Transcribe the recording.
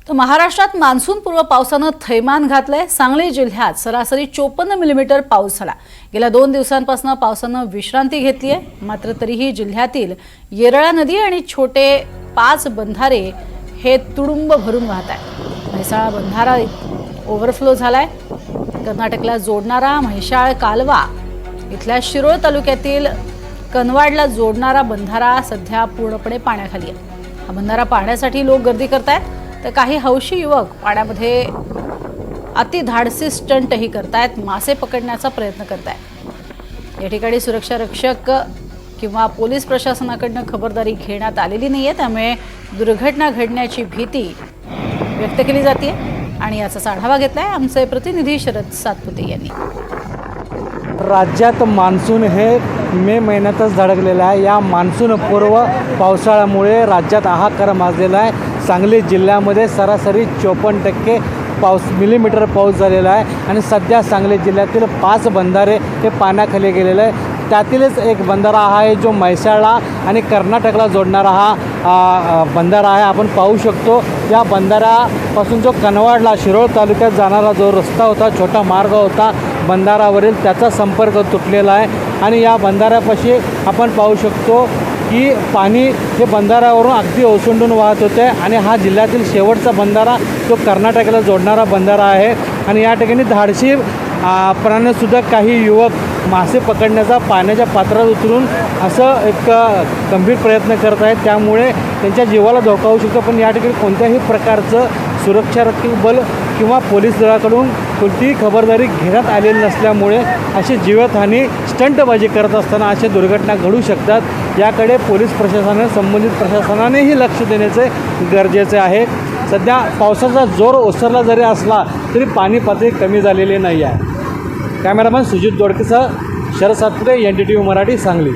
तर महाराष्ट्रात मान्सूनपूर्व पावसानं थैमान घातलंय। सांगली जिल्ह्यात सरासरी 54 मिलीमीटर पाऊस झाला। गेल्या 2 दिवसांपासून पावसानं विश्रांती घेतली आहे। मात्र तरीही जिल्ह्यातील येरळा नदी आणि छोटे 5 बंधारे हे तुडुंब भरून वाहत आहेत। म्हैसाळ बंधारा ओव्हरफ्लो झालाय। कर्नाटकला जोडणारा म्हैसाळ कालवा इथल्या शिरोळ तालुक्यातील कनवाडला जोडणारा बंधारा सध्या पूर्णपणे पाण्याखाली आहे। हा बंधारा पाहण्यासाठी लोक गर्दी करतायत, तर काही हौशी युवक पाण्यामध्ये अतिधाडसी स्टंटही करतायत, मासे पकडण्याचा प्रयत्न करतायत। या ठिकाणी सुरक्षा रक्षक किंवा पोलीस प्रशासनाकडून खबरदारी घेण्यात आलेली नाहीये, त्यामुळे दुर्घटना घडण्याची भीती व्यक्त केली जाते। आणि याचाच आढावा घेतलाय आमचे प्रतिनिधी शरद सातपुते यांनी। राज्यात मान्सून हे मे महिन्यातच धडकलेलं आहे। या मान्सून पूर्व पावसाळ्यामुळे राज्यात हाहाकार माजलेला आहे। सांगली जिल्ह्यामध्ये सरासरी 54% मिलीमीटर पाऊस झालेला आहे आणि सध्या सांगली जिल्ह्यातील 5 बंधारे हे पाण्याखाली गेलेले आहे। त्यातीलच एक बंधारा आहे जो म्हैसाळला आणि कर्नाटकला जोडणारा हा बंधारा आहे। आपण पाहू शकतो या बंधाऱ्यापासून जो कनवाडला शिरोळ तालुक्यात जाणारा जो रस्ता होता, छोटा मार्ग होता बंधारावरील, त्याचा संपर्क तुटलेला आहे। आणि या बंधाऱ्यापाशी आपण पाहू शकतो की पाणी हे बंधाऱ्यावरून अगदी ओसंडून वाहत होते आणि हा जिल्ह्यातील शेवटचा बंधारा तो कर्नाटकला जोडणारा बंधारा आहे। आणि या ठिकाणी धाडशी प्राण्यासुद्धा काही युवक मासे पकडण्याचा पाण्याच्या पात्रात उतरून असं एक गंभीर प्रयत्न करत आहेत, त्यामुळे त्यांच्या जीवाला धोका होऊ शकतो। पण या ठिकाणी कोणत्याही प्रकारचं सुरक्षारक्षक बल किंवा पोलीस दलाकडून कोणतीही खबरदारी घेण्यात आलेली नसल्यामुळे अशी जीवितहानी स्टंटबाजी करत असताना अशा दुर्घटना घडू शकतात। याकडे पोलीस प्रशासनाने, संबंधित प्रशासनानेही लक्ष देण्याचे गरजेचे आहे। सध्या पावसाचा जोर ओसरला जरी असला तरी पाणी पातळी कमी झालेली नाही आहे। कॅमेरामॅन सुजित दोडकेसह शरद सातपुते, NDTV मराठी, सांगली।